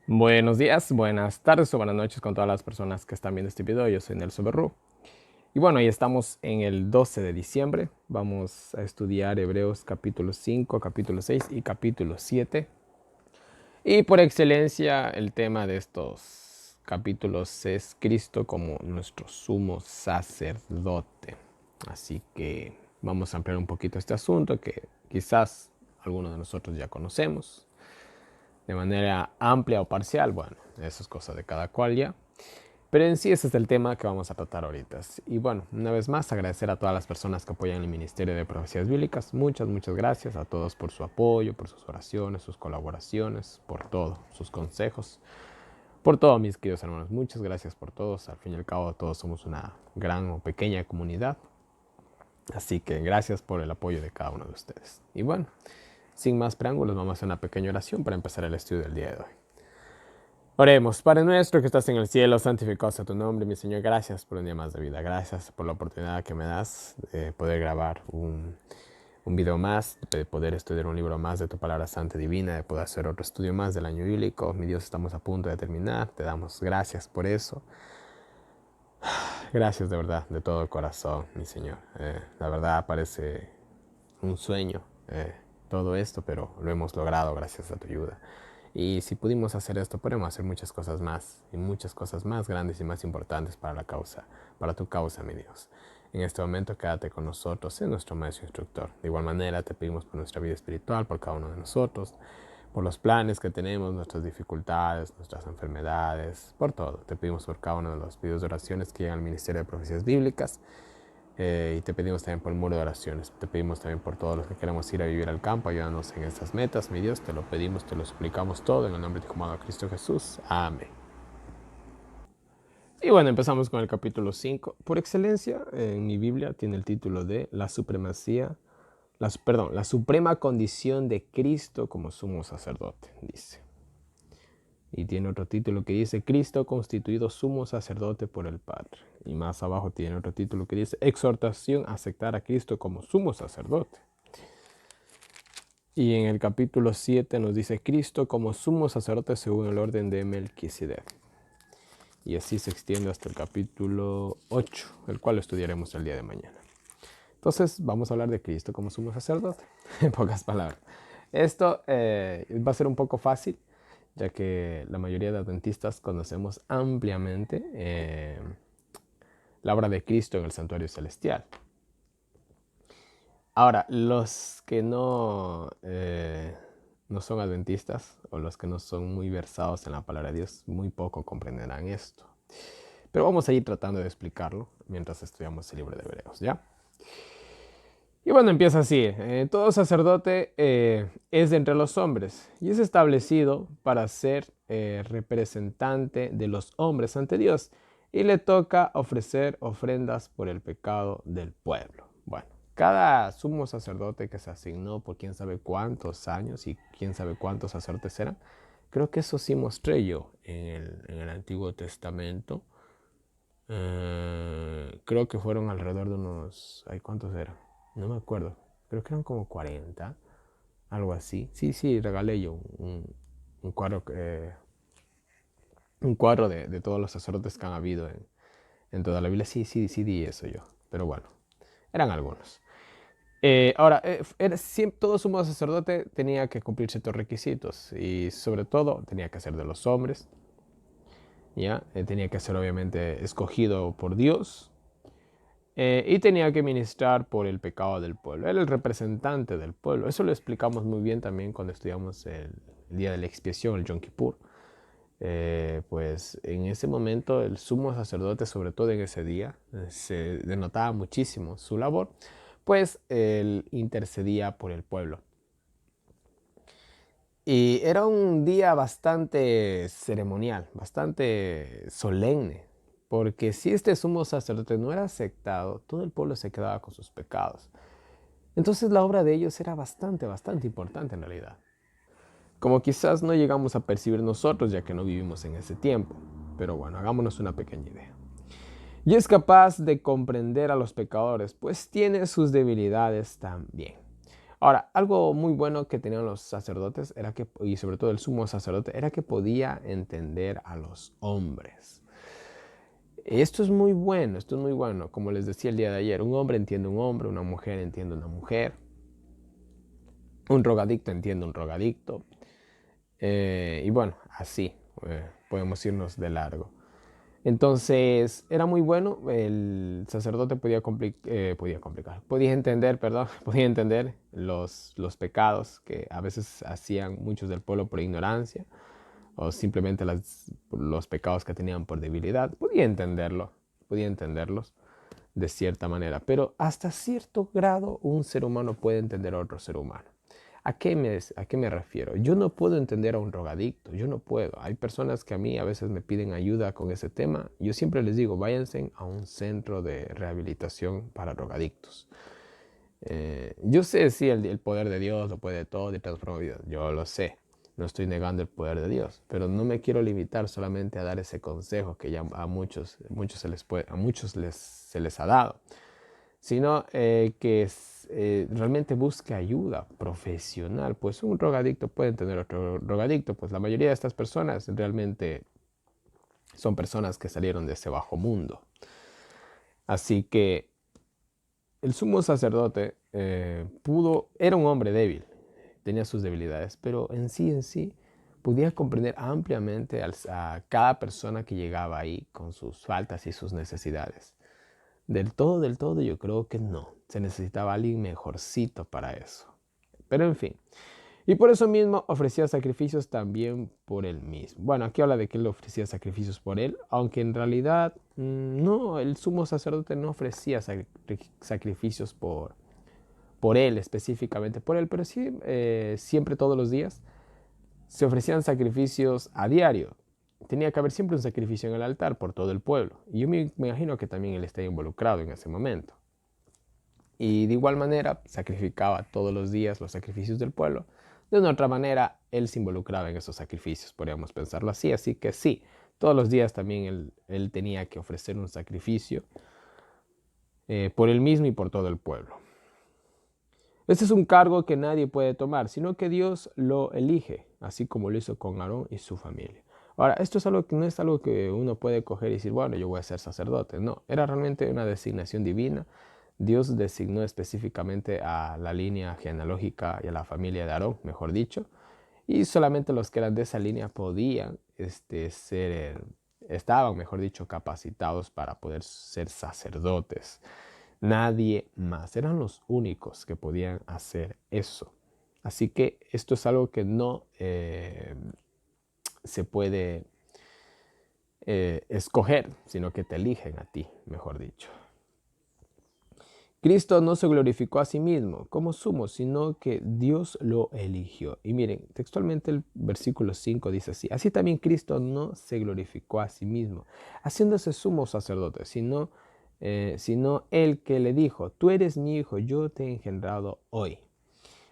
Buenos días, buenas tardes o buenas noches con todas las personas que están viendo este video. Yo soy Nelson Berrú. Y bueno, ahí estamos en el 12 de diciembre. Vamos a estudiar Hebreos capítulo 5, capítulo 6 y capítulo 7. Y por excelencia, el tema de estos capítulos es Cristo como nuestro sumo sacerdote. Así que vamos a ampliar un poquito este asunto que quizás algunos de nosotros ya conocemos de manera amplia o parcial. Bueno, eso es cosa de cada cual ya. Pero en sí ese es el tema que vamos a tratar ahorita. Y bueno, una vez más agradecer a todas las personas que apoyan el Ministerio de Profecías Bíblicas. Muchas gracias a todos por su apoyo, por sus oraciones, sus colaboraciones, por todo, sus consejos, por todo, mis queridos hermanos. Muchas gracias por todos. Al fin y al cabo todos somos una gran o pequeña comunidad. Así que gracias por el apoyo de cada uno de ustedes. Y bueno, sin más preámbulos, vamos a hacer una pequeña oración para empezar el estudio del día de hoy. Oremos. Padre nuestro que estás en el cielo, santificado sea tu nombre, mi Señor. Gracias por un día más de vida. Gracias por la oportunidad que me das de poder grabar un video más, de poder estudiar un libro más de tu palabra santa y divina, de poder hacer otro estudio más del año bíblico. Mi Dios, estamos a punto de terminar. Te damos gracias por eso. Gracias de verdad, de todo el corazón, mi Señor. La verdad parece un sueño todo esto, pero lo hemos logrado gracias a tu ayuda. Y si pudimos hacer esto, podemos hacer muchas cosas más, y muchas cosas más grandes y más importantes para la causa, para tu causa, mi Dios. En este momento quédate con nosotros, sé nuestro maestro instructor. De igual manera te pedimos por nuestra vida espiritual, por cada uno de nosotros, por los planes que tenemos, nuestras dificultades, nuestras enfermedades, por todo. Te pedimos por cada uno de los videos de oraciones que llegan al Ministerio de Profecías Bíblicas. Y te pedimos también por el muro de oraciones. Te pedimos también por todos los que queremos ir a vivir al campo. Ayúdanos en estas metas, mi Dios. Te lo pedimos, te lo suplicamos todo en el nombre de tu amado Cristo Jesús. Amén. Y bueno, empezamos con el capítulo 5. Por excelencia, en mi Biblia tiene el título de La supremacía, la suprema condición de Cristo como sumo sacerdote, dice. Y tiene otro título que dice Cristo constituido sumo sacerdote por el Padre. Y más abajo tiene otro título que dice Exhortación a aceptar a Cristo como sumo sacerdote. Y en el capítulo 7 nos dice Cristo como sumo sacerdote según el orden de Melquisedec. Y así se extiende hasta el capítulo 8, el cual estudiaremos el día de mañana. Entonces vamos a hablar de Cristo como sumo sacerdote, en pocas palabras. Esto va a ser un poco fácil, ya que la mayoría de adventistas conocemos ampliamente la obra de Cristo en el santuario celestial. Ahora, los que no son adventistas o los que no son muy versados en la palabra de Dios, muy poco comprenderán esto. Pero vamos a ir tratando de explicarlo mientras estudiamos el libro de Hebreos, ¿ya? Y bueno, empieza así. Todo sacerdote es de entre los hombres y es establecido para ser representante de los hombres ante Dios y le toca ofrecer ofrendas por el pecado del pueblo. Bueno, cada sumo sacerdote que se asignó por quién sabe cuántos años y quién sabe cuántos sacerdotes eran, creo que eso sí mostré yo en el Antiguo Testamento. Creo que fueron alrededor de unos... ¿Ay, cuántos eran? No me acuerdo. Creo que eran como 40, algo así. Sí, regalé yo un cuadro, un cuadro de todos los sacerdotes que han habido en toda la Biblia. Sí, di eso yo. Pero bueno, eran algunos. Ahora, siempre, todo sumo sacerdote tenía que cumplir ciertos requisitos y sobre todo tenía que ser de los hombres. ¿Ya? Tenía que ser obviamente escogido por Dios. Y tenía que ministrar por el pecado del pueblo. Era el representante del pueblo. Eso lo explicamos muy bien también cuando estudiamos el día de la expiación, el Yom Kippur. Pues en ese momento el sumo sacerdote, sobre todo en ese día, se denotaba muchísimo su labor, pues él intercedía por el pueblo. Y era un día bastante ceremonial, bastante solemne, porque si este sumo sacerdote no era aceptado, todo el pueblo se quedaba con sus pecados. Entonces la obra de ellos era bastante importante en realidad. Como quizás no llegamos a percibir nosotros ya que no vivimos en ese tiempo. Pero bueno, hagámonos una pequeña idea. Y es capaz de comprender a los pecadores, pues tiene sus debilidades también. Ahora, algo muy bueno que tenían los sacerdotes era que, y sobre todo el sumo sacerdote, era que podía entender a los hombres. Esto es muy bueno. Como les decía el día de ayer, un hombre entiende a un hombre, una mujer entiende a una mujer, un drogadicto entiende a un drogadicto. Y bueno, así podemos irnos de largo. Entonces, era muy bueno, el sacerdote podía complicar, podía entender, perdón, podía entender los pecados que a veces hacían muchos del pueblo por ignorancia o simplemente los pecados que tenían por debilidad, podía entenderlos de cierta manera, pero hasta cierto grado un ser humano puede entender a otro ser humano. ¿A qué me refiero? Yo no puedo entender a un drogadicto, yo no puedo. Hay personas que a mí a veces me piden ayuda con ese tema. Yo siempre les digo, váyanse a un centro de rehabilitación para drogadictos. Yo sé, sí, el poder de Dios lo puede todo y transforma vidas. Yo lo sé, no estoy negando el poder de Dios, pero no me quiero limitar solamente a dar ese consejo que ya a muchos se les ha dado, sino que realmente busque ayuda profesional. Pues un drogadicto puede tener otro drogadicto, pues la mayoría de estas personas realmente son personas que salieron de ese bajo mundo. Así que el sumo sacerdote era un hombre débil, tenía sus debilidades, pero en sí, podía comprender ampliamente a cada persona que llegaba ahí con sus faltas y sus necesidades. Del todo, yo creo que no. Se necesitaba alguien mejorcito para eso. Pero en fin. Y por eso mismo ofrecía sacrificios también por él mismo. Bueno, aquí habla de que él ofrecía sacrificios por él, aunque en realidad no, el sumo sacerdote no ofrecía sacrificios por él, específicamente por él, pero sí siempre todos los días se ofrecían sacrificios a diario. Tenía que haber siempre un sacrificio en el altar por todo el pueblo. Y yo me imagino que también él está involucrado en ese momento. Y de igual manera sacrificaba todos los días los sacrificios del pueblo. De una otra manera, él se involucraba en esos sacrificios, podríamos pensarlo así. Así que sí, todos los días también él tenía que ofrecer un sacrificio por él mismo y por todo el pueblo. Este es un cargo que nadie puede tomar, sino que Dios lo elige, así como lo hizo con Aarón y su familia. Ahora, esto es algo que no es algo que uno puede coger y decir, bueno, yo voy a ser sacerdote. No, era realmente una designación divina. Dios designó específicamente a la línea genealógica y a la familia de Aarón, mejor dicho, y solamente los que eran de esa línea podían estaban, mejor dicho, capacitados para poder ser sacerdotes. Nadie más. Eran los únicos que podían hacer eso. Así que esto es algo que no se puede escoger, sino que te eligen a ti, mejor dicho. Cristo no se glorificó a sí mismo como sumo, sino que Dios lo eligió. Y miren, textualmente el versículo 5 dice así: así también Cristo no se glorificó a sí mismo, haciéndose sumo sacerdote, sino el que le dijo, tú eres mi hijo, yo te he engendrado hoy.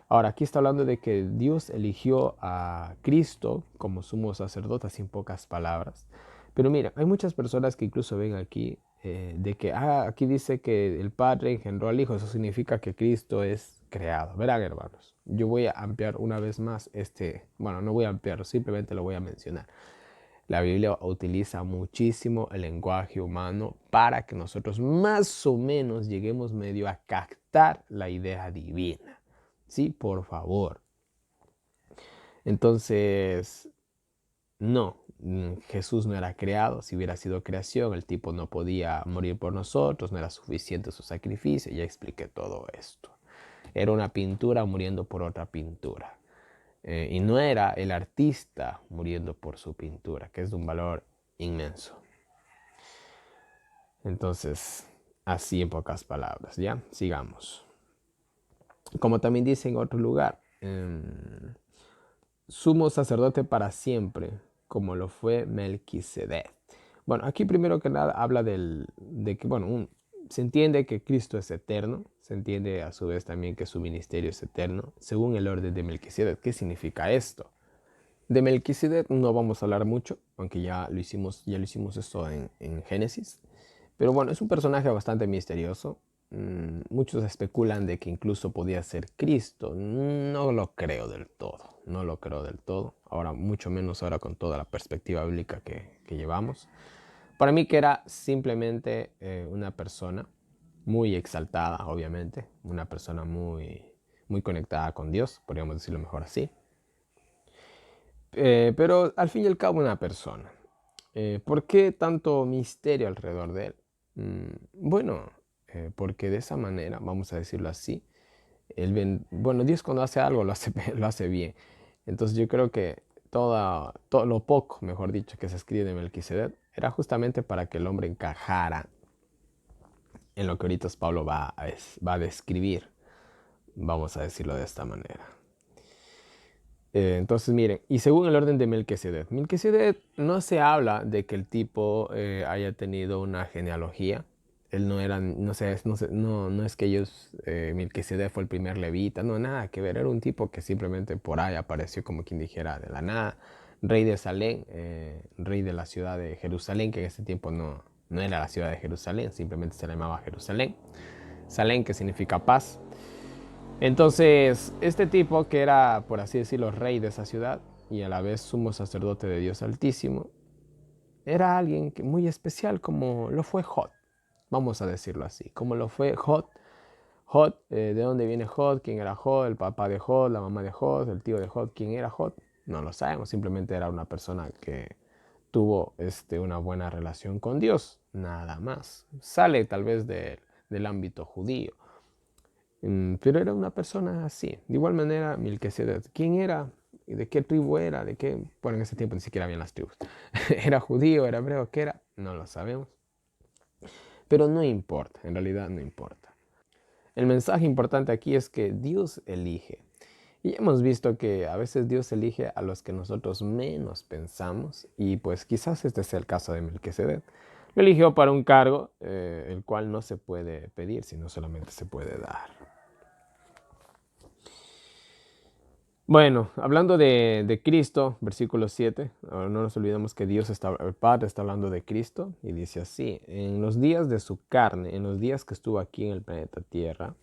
Ahora, aquí está hablando de que Dios eligió a Cristo como sumo sacerdote, sin pocas palabras. Pero mira, hay muchas personas que incluso ven aquí de que aquí dice que el Padre engendró al Hijo. Eso significa que Cristo es creado. Verán, hermanos, yo voy a ampliar una vez más bueno, no voy a ampliarlo, simplemente lo voy a mencionar. La Biblia utiliza muchísimo el lenguaje humano para que nosotros más o menos lleguemos medio a captar la idea divina. Sí, por favor. Entonces, no, Jesús no era creado. Si hubiera sido creación, el tipo no podía morir por nosotros, no era suficiente su sacrificio. Ya expliqué todo esto. Era una pintura muriendo por otra pintura. Y no era el artista muriendo por su pintura, que es de un valor inmenso. Entonces, así en pocas palabras, ¿ya? Sigamos. Como también dice en otro lugar, sumo sacerdote para siempre, como lo fue Melquisedec. Bueno, aquí primero que nada habla de que, bueno, se entiende que Cristo es eterno, se entiende a su vez también que su ministerio es eterno, según el orden de Melquisedec. ¿Qué significa esto? De Melquisedec no vamos a hablar mucho, aunque ya lo hicimos esto en Génesis. Pero bueno, es un personaje bastante misterioso. muchos especulan de que incluso podía ser Cristo. No lo creo del todo, no lo creo del todo. Ahora, mucho menos ahora con toda la perspectiva bíblica que llevamos. Para mí que era simplemente una persona muy exaltada, obviamente, una persona muy conectada con Dios, podríamos decirlo mejor así. Pero al fin y al cabo una persona. ¿Por qué tanto misterio alrededor de él? Bueno, porque de esa manera, vamos a decirlo así, bueno, Dios cuando hace algo lo hace, lo hace bien. Entonces yo creo que todo lo poco, mejor dicho, que se escribe de Melquisedec era justamente para que el hombre encajara en lo que ahorita Pablo va a describir, vamos a decirlo de esta manera. Entonces miren, y según el orden de Melquisedec no se habla de que el tipo haya tenido una genealogía. Él no era, no es que Melquisedec fue el primer levita, no, nada que ver. Era un tipo que simplemente por ahí apareció como quien dijera de la nada. Rey de Salem, rey de la ciudad de Jerusalén, que en ese tiempo no era la ciudad de Jerusalén, simplemente se llamaba Jerusalén. Salem, que significa paz. Entonces, este tipo que era, por así decirlo, rey de esa ciudad y a la vez sumo sacerdote de Dios Altísimo, era alguien muy especial como lo fue Jod, vamos a decirlo así, como lo fue Jod. Jod, ¿de dónde viene Jod? ¿Quién era Jod? ¿El papá de Jod? ¿La mamá de Jod? ¿El tío de Jod? ¿Quién era Jod? No lo sabemos, simplemente era una persona que tuvo una buena relación con Dios, nada más. Sale tal vez del ámbito judío. Pero era una persona así. De igual manera, Melquisedec. ¿Quién era? ¿De qué tribu era? ¿De qué? Bueno, en ese tiempo ni siquiera habían las tribus. ¿Era judío? ¿Era hebreo? ¿Qué era? No lo sabemos. Pero no importa, en realidad no importa. El mensaje importante aquí es que Dios elige. Y hemos visto que a veces Dios elige a los que nosotros menos pensamos. Y pues quizás este sea el caso de Melquisedec. Lo eligió para un cargo el cual no se puede pedir, sino solamente se puede dar. Bueno, hablando de Cristo, versículo 7, no nos olvidemos que el Padre está hablando de Cristo y dice así: en los días de su carne, en los días que estuvo aquí en el planeta Tierra,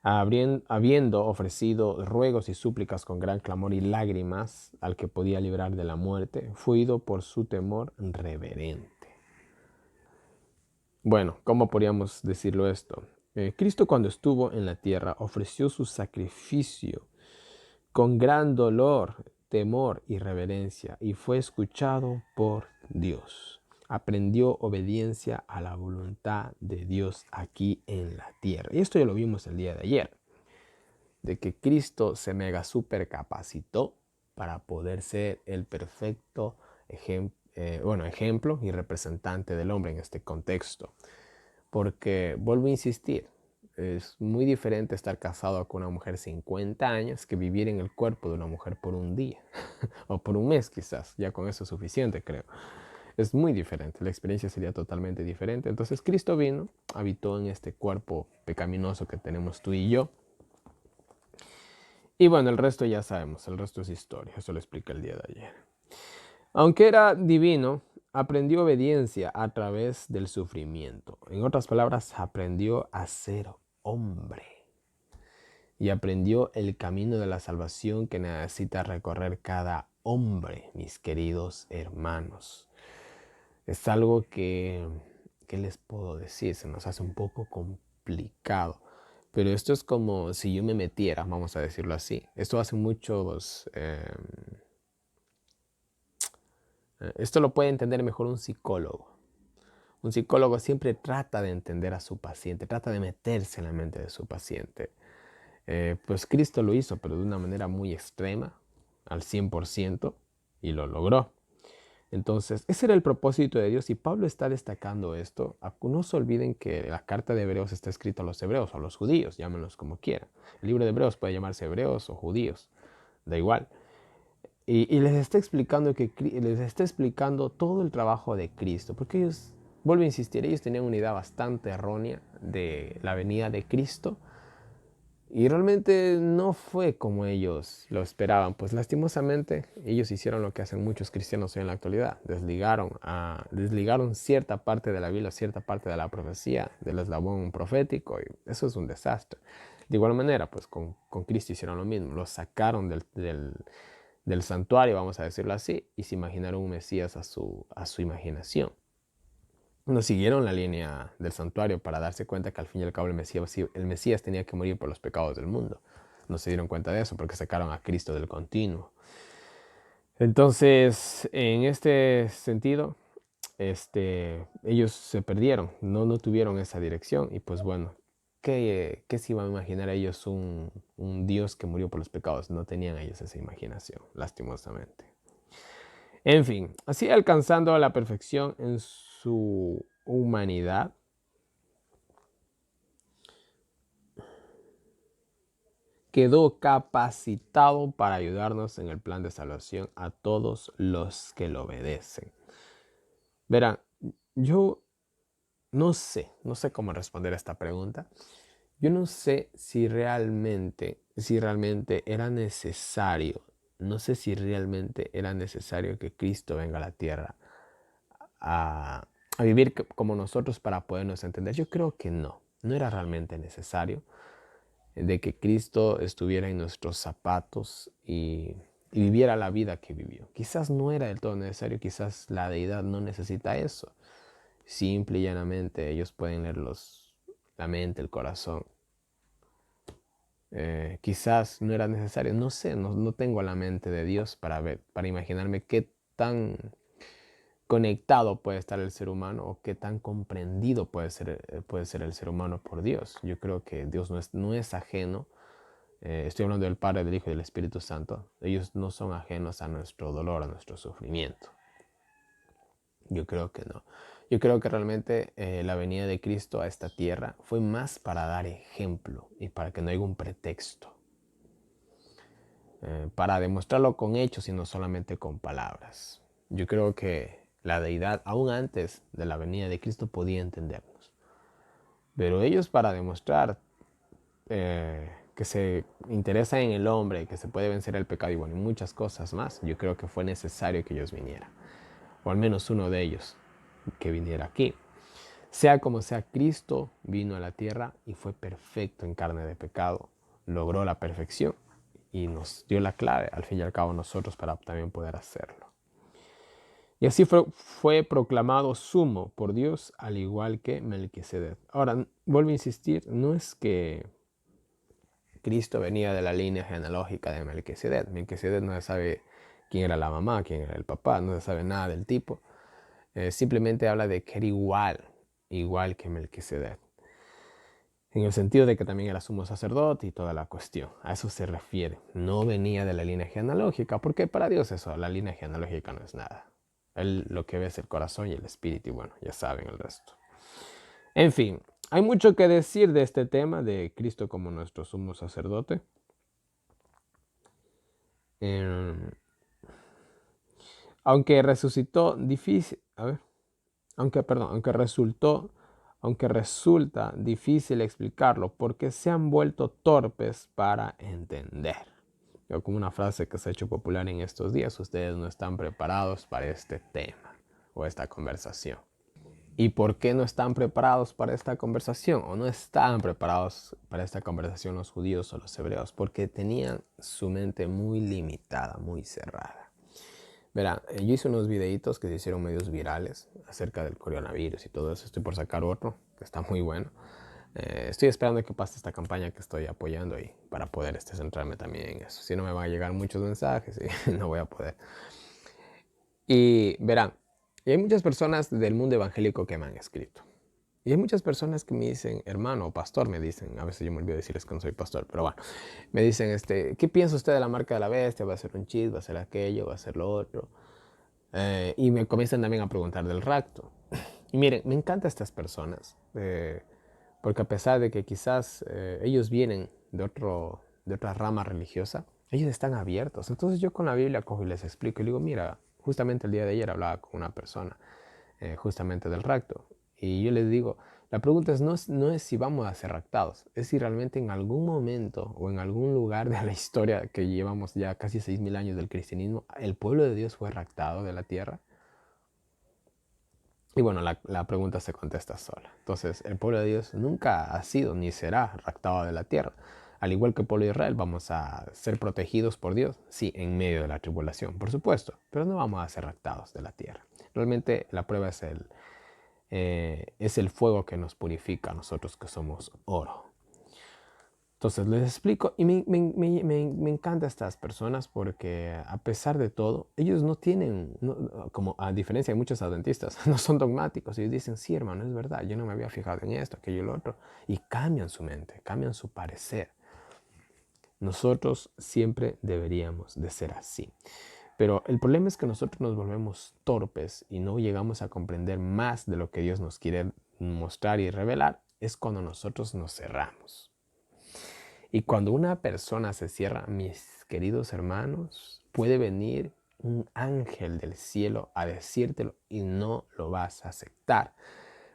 habiendo ofrecido ruegos y súplicas con gran clamor y lágrimas al que podía librar de la muerte, fue ido por su temor reverente. Bueno, ¿cómo podríamos decirlo esto? Cristo cuando estuvo en la tierra ofreció su sacrificio con gran dolor, temor y reverencia, y fue escuchado por Dios. Aprendió obediencia a la voluntad de Dios aquí en la tierra. Y esto ya lo vimos el día de ayer, de que Cristo se mega supercapacitó para poder ser el perfecto ejemplo y representante del hombre en este contexto. Porque, vuelvo a insistir, es muy diferente estar casado con una mujer 50 años que vivir en el cuerpo de una mujer por un día o por un mes quizás. Ya con eso es suficiente, creo. Es muy diferente, la experiencia sería totalmente diferente. Entonces Cristo vino, habitó en este cuerpo pecaminoso que tenemos tú y yo. Y bueno, el resto ya sabemos, el resto es historia, eso lo explica el día de ayer. Aunque era divino, aprendió obediencia a través del sufrimiento. En otras palabras, aprendió a ser hombre. Y aprendió el camino de la salvación que necesita recorrer cada hombre, mis queridos hermanos. Es algo que ¿qué les puedo decir? Se nos hace un poco complicado. Pero esto es como si yo me metiera, vamos a decirlo así. Esto hace muchos... esto lo puede entender mejor un psicólogo. Un psicólogo siempre trata de entender a su paciente, trata de meterse en la mente de su paciente. Pues Cristo lo hizo, pero de una manera muy extrema, al 100%, y lo logró. Entonces, ese era el propósito de Dios y Pablo está destacando esto. No se olviden que la carta de Hebreos está escrita a los hebreos o a los judíos, llámenlos como quieran. El libro de Hebreos puede llamarse hebreos o judíos, da igual. Y les está explicando todo el trabajo de Cristo, porque ellos, vuelvo a insistir, ellos tenían una idea bastante errónea de la venida de Cristo Y realmente no fue como ellos lo esperaban, pues lastimosamente ellos hicieron lo que hacen muchos cristianos hoy en la actualidad, desligaron cierta parte de la Biblia, cierta parte de la profecía, del eslabón profético, y eso es un desastre. De igual manera, pues con Cristo hicieron lo mismo, lo sacaron del santuario, vamos a decirlo así, y se imaginaron un Mesías a su imaginación. No siguieron la línea del santuario para darse cuenta que al fin y al cabo el Mesías tenía que morir por los pecados del mundo. No se dieron cuenta de eso porque sacaron a Cristo del continuo. Entonces, en este sentido, ellos se perdieron, no tuvieron esa dirección. Y pues bueno, ¿qué se iban a imaginar ellos un Dios que murió por los pecados? No tenían ellos esa imaginación, lastimosamente. En fin, así alcanzando la perfección en su humanidad, quedó capacitado para ayudarnos en el plan de salvación a todos los que lo obedecen. Verán, yo no sé cómo responder a esta pregunta. Yo no sé si realmente era necesario, no sé si realmente era necesario que Cristo venga a la tierra a, a vivir como nosotros para podernos entender. Yo creo que no era realmente necesario de que Cristo estuviera en nuestros zapatos y viviera la vida que vivió. Quizás no era del todo necesario, quizás la deidad no necesita eso. Simple y llanamente ellos pueden leer la mente, el corazón. Quizás no era necesario, no sé, no tengo la mente de Dios para imaginarme qué tan conectado puede estar el ser humano o qué tan comprendido puede ser el ser humano por Dios. Yo creo que Dios no es ajeno. Estoy hablando del Padre, del Hijo y del Espíritu Santo. Ellos no son ajenos a nuestro dolor, a nuestro sufrimiento. Yo creo que no. Yo creo que realmente la venida de Cristo a esta tierra fue más para dar ejemplo y para que no haya un pretexto. Para demostrarlo con hechos y no solamente con palabras. Yo creo que la deidad, aún antes de la venida de Cristo, podía entendernos. Pero ellos, para demostrar que se interesa en el hombre, que se puede vencer el pecado y bueno, y muchas cosas más, yo creo que fue necesario que ellos vinieran. O al menos uno de ellos que viniera aquí. Sea como sea, Cristo vino a la tierra y fue perfecto en carne de pecado. Logró la perfección y nos dio la clave, al fin y al cabo, nosotros para también poder hacerlo. Y así fue proclamado sumo por Dios, al igual que Melquisedec. Ahora, vuelvo a insistir, no es que Cristo venía de la línea genealógica de Melquisedec. Melquisedec no se sabe quién era la mamá, quién era el papá, no se sabe nada del tipo. Simplemente habla de que era igual que Melquisedec. En el sentido de que también era sumo sacerdote y toda la cuestión. A eso se refiere. No venía de la línea genealógica, porque para Dios eso, la línea genealógica no es nada. Él lo que ve es el corazón y el espíritu y bueno, ya saben el resto. En fin, hay mucho que decir de este tema de Cristo como nuestro sumo sacerdote. Aunque resucitó difícil, aunque resulta difícil explicarlo porque se han vuelto torpes para entender. Como una frase que se ha hecho popular en estos días, ustedes no están preparados para este tema o esta conversación. ¿Y por qué no están preparados para esta conversación? ¿O no estaban preparados para esta conversación los judíos o los hebreos? Porque tenían su mente muy limitada, muy cerrada. Verán, yo hice unos videitos que se hicieron medios virales acerca del coronavirus y todo eso. Estoy por sacar otro, que está muy bueno. Estoy esperando que pase esta campaña que estoy apoyando y para poder centrarme también en eso. Si no me van a llegar muchos mensajes y no voy a poder. Y verán, hay muchas personas del mundo evangélico que me han escrito. Y hay muchas personas que me dicen, hermano o pastor, me dicen, a veces yo me olvido decirles que no soy pastor, pero bueno, me dicen, ¿qué piensa usted de la marca de la bestia? ¿Va a ser un chis? ¿Va a ser aquello? ¿Va a ser lo otro? Y me comienzan también a preguntar del rapto. Y miren, me encantan estas personas, porque a pesar de que quizás ellos vienen de otra rama religiosa, ellos están abiertos. Entonces yo con la Biblia cojo y les explico y digo, mira, justamente el día de ayer hablaba con una persona justamente del rapto. Y yo les digo, La pregunta no es si vamos a ser raptados, es si realmente en algún momento o en algún lugar de la historia que llevamos ya casi 6.000 años del cristianismo, el pueblo de Dios fue raptado de la tierra. Y bueno, la pregunta se contesta sola. Entonces, el pueblo de Dios nunca ha sido ni será raptado de la tierra. Al igual que el pueblo de Israel, vamos a ser protegidos por Dios, sí, en medio de la tribulación, por supuesto, pero no vamos a ser raptados de la tierra. Realmente la prueba es el fuego que nos purifica a nosotros que somos oro. Entonces les explico y me encantan estas personas porque a pesar de todo, ellos no tienen, como a diferencia de muchos adventistas, no son dogmáticos. Ellos dicen, sí hermano, es verdad, yo no me había fijado en esto, aquello y lo otro. Y cambian su mente, cambian su parecer. Nosotros siempre deberíamos de ser así. Pero el problema es que nosotros nos volvemos torpes y no llegamos a comprender más de lo que Dios nos quiere mostrar y revelar. Es cuando nosotros nos cerramos. Y cuando una persona se cierra, mis queridos hermanos, puede venir un ángel del cielo a decírtelo y no lo vas a aceptar.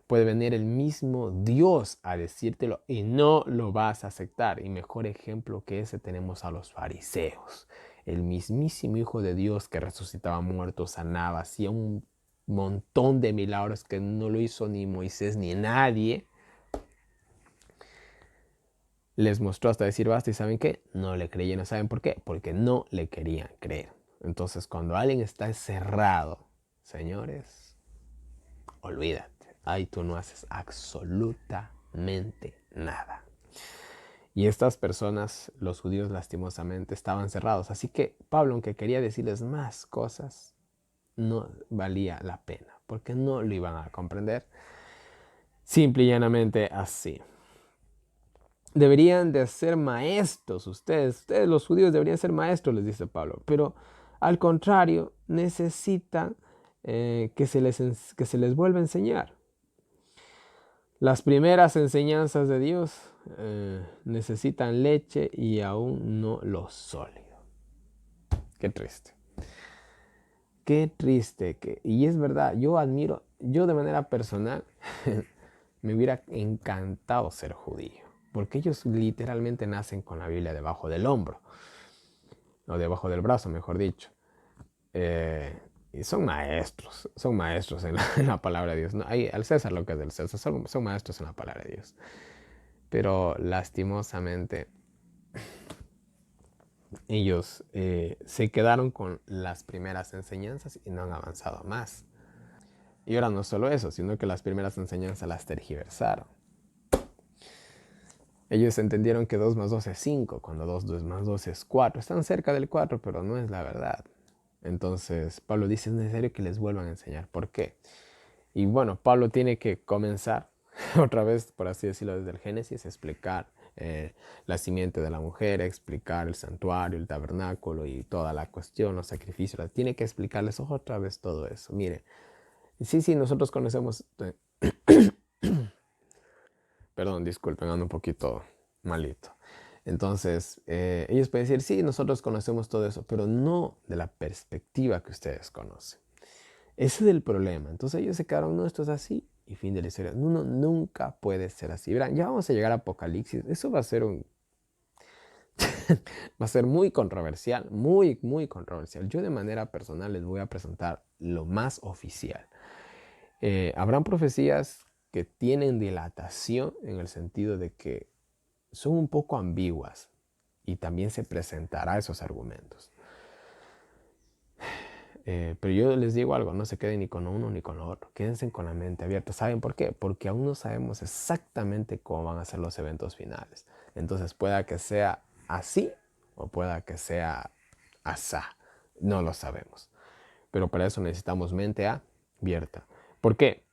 Puede venir el mismo Dios a decírtelo y no lo vas a aceptar. Y mejor ejemplo que ese tenemos a los fariseos. El mismísimo Hijo de Dios que resucitaba muertos, sanaba, hacía un montón de milagros que no lo hizo ni Moisés ni nadie. Les mostró hasta decir basta y ¿saben qué? No le creyeron. ¿Saben por qué? Porque no le querían creer. Entonces cuando alguien está cerrado, señores, olvídate. Ahí tú no haces absolutamente nada. Y estas personas, los judíos lastimosamente, estaban cerrados. Así que Pablo, aunque quería decirles más cosas, no valía la pena, porque no lo iban a comprender. Simple y llanamente así. Deberían de ser maestros ustedes los judíos deberían ser maestros, les dice Pablo, pero al contrario, necesitan que se les vuelva a enseñar. Las primeras enseñanzas de Dios necesitan leche y aún no lo sólido. Qué triste. Qué triste. Y es verdad, yo de manera personal, me hubiera encantado ser judío. Porque ellos literalmente nacen con la Biblia debajo del hombro. O debajo del brazo, mejor dicho. Y son maestros en la palabra de Dios. ¿No? Al César lo que es del César, son maestros en la palabra de Dios. Pero lastimosamente ellos se quedaron con las primeras enseñanzas y no han avanzado más. Y ahora no solo eso, sino que las primeras enseñanzas las tergiversaron. Ellos entendieron que 2 más 2 es 5, cuando 2 más 2 es 4. Están cerca del 4, pero no es la verdad. Entonces, Pablo dice, es necesario que les vuelvan a enseñar. ¿Por qué? Y bueno, Pablo tiene que comenzar, otra vez, por así decirlo, desde el Génesis, explicar la simiente de la mujer, explicar el santuario, el tabernáculo y toda la cuestión, los sacrificios. Tiene que explicarles otra vez todo eso. Miren, sí, nosotros conocemos... Perdón, disculpen, ando un poquito malito. Entonces, ellos pueden decir, sí, nosotros conocemos todo eso, pero no de la perspectiva que ustedes conocen. Ese es el problema. Entonces ellos se quedaron, no, esto es así, y fin de la historia. Uno nunca puede ser así. Verán, ya vamos a llegar a Apocalipsis. Eso va a ser va a ser muy controversial, muy, muy controversial. Yo de manera personal les voy a presentar lo más oficial. Habrán profecías que tienen dilatación en el sentido de que son un poco ambiguas y también se presentará esos argumentos. Pero yo les digo algo, no se queden ni con uno ni con lo otro, quédense con la mente abierta. ¿Saben por qué? Porque aún no sabemos exactamente cómo van a ser los eventos finales. Entonces pueda que sea así o pueda que sea asá, no lo sabemos. Pero para eso necesitamos mente abierta. ¿Por qué?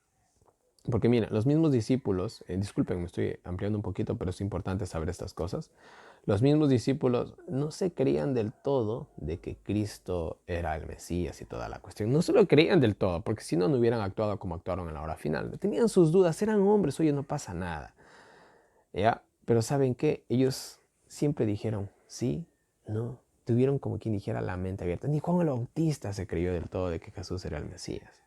Porque mira, los mismos discípulos, disculpen, me estoy ampliando un poquito, pero es importante saber estas cosas. Los mismos discípulos no se creían del todo de que Cristo era el Mesías y toda la cuestión. No se lo creían del todo, porque si no, no hubieran actuado como actuaron en la hora final. Tenían sus dudas, eran hombres, oye, no pasa nada. ¿Ya? Pero ¿saben qué? Ellos siempre dijeron, sí, no. Tuvieron como quien dijera la mente abierta. Ni Juan el Bautista se creyó del todo de que Jesús era el Mesías.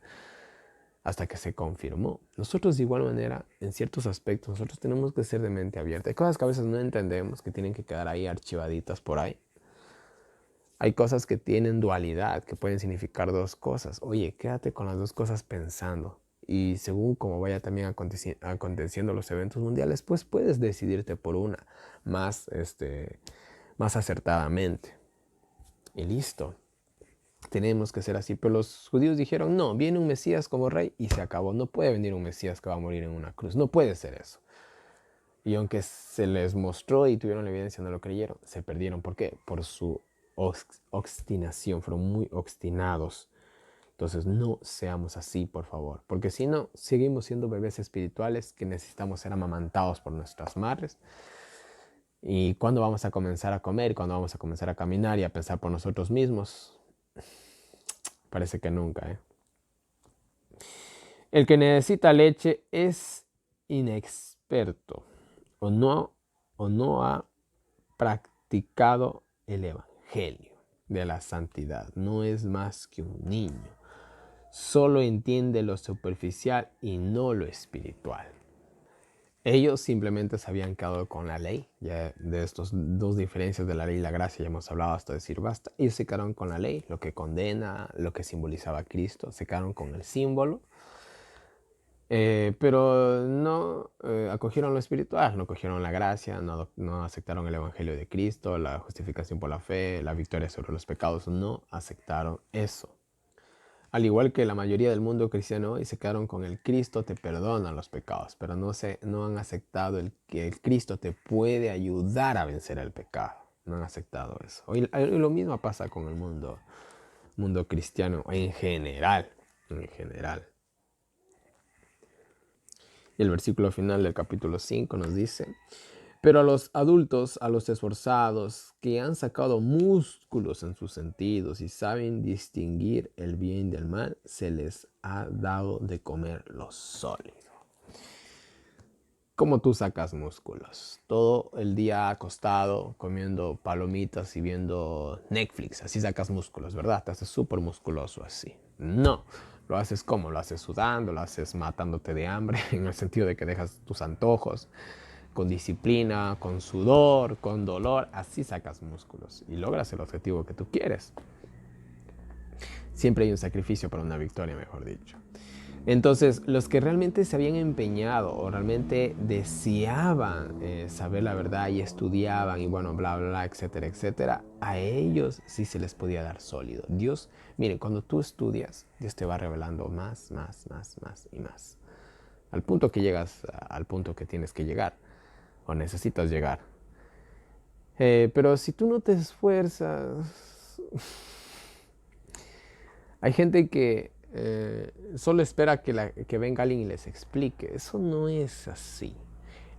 hasta que se confirmó. Nosotros de igual manera, en ciertos aspectos, nosotros tenemos que ser de mente abierta. Hay cosas que a veces no entendemos, que tienen que quedar ahí archivaditas por ahí. Hay cosas que tienen dualidad, que pueden significar dos cosas. Oye, quédate con las dos cosas pensando. Y según como vaya también aconteciendo los eventos mundiales, pues puedes decidirte por una más, más acertadamente. Y listo. Tenemos que ser así. Pero los judíos dijeron, no, viene un Mesías como rey y se acabó. No puede venir un Mesías que va a morir en una cruz. No puede ser eso. Y aunque se les mostró y tuvieron la evidencia, no lo creyeron. Se perdieron. ¿Por qué? Por su obstinación. Fueron muy obstinados. Entonces no seamos así, por favor. Porque si no, seguimos siendo bebés espirituales que necesitamos ser amamantados por nuestras madres. ¿Y cuándo vamos a comenzar a comer? ¿Cuándo vamos a comenzar a caminar y a pensar por nosotros mismos? Parece que nunca, ¿eh? El que necesita leche es inexperto o no ha practicado el evangelio de la santidad. No es más que un niño. Solo entiende lo superficial y no lo espiritual. Ellos simplemente se habían quedado con la ley. Ya de estas dos diferencias de la ley y la gracia ya hemos hablado hasta decir basta. Ellos se quedaron con la ley, lo que condena, lo que simbolizaba a Cristo. Se quedaron con el símbolo. Pero no acogieron lo espiritual, no acogieron la gracia, no aceptaron el Evangelio de Cristo, la justificación por la fe, la victoria sobre los pecados. No aceptaron eso. Al igual que la mayoría del mundo cristiano hoy se quedaron con el Cristo te perdona los pecados, pero no han aceptado que el Cristo te puede ayudar a vencer el pecado. No han aceptado eso. Hoy lo mismo pasa con el mundo cristiano en general. En general. Y el versículo final del capítulo 5 nos dice, pero a los adultos, a los esforzados, que han sacado músculos en sus sentidos y saben distinguir el bien del mal, se les ha dado de comer lo sólido. ¿Cómo tú sacas músculos? Todo el día acostado, comiendo palomitas y viendo Netflix. Así sacas músculos, ¿verdad? Te haces súper musculoso así. No. ¿Lo haces cómo? Lo haces sudando, lo haces matándote de hambre, en el sentido de que dejas tus antojos, con disciplina, con sudor, con dolor. Así sacas músculos y logras el objetivo que tú quieres. Siempre hay un sacrificio para una victoria, mejor dicho. Entonces, los que realmente se habían empeñado o realmente deseaban saber la verdad y estudiaban y bueno, bla, bla, bla, etcétera, etcétera, a ellos sí se les podía dar sólido. Dios, miren, cuando tú estudias, Dios te va revelando más, más, más, más y más. Al punto que llegas al punto que tienes que llegar o necesitas llegar. Pero si tú no te esfuerzas, hay gente que solo espera que venga alguien y les explique. Eso no es así.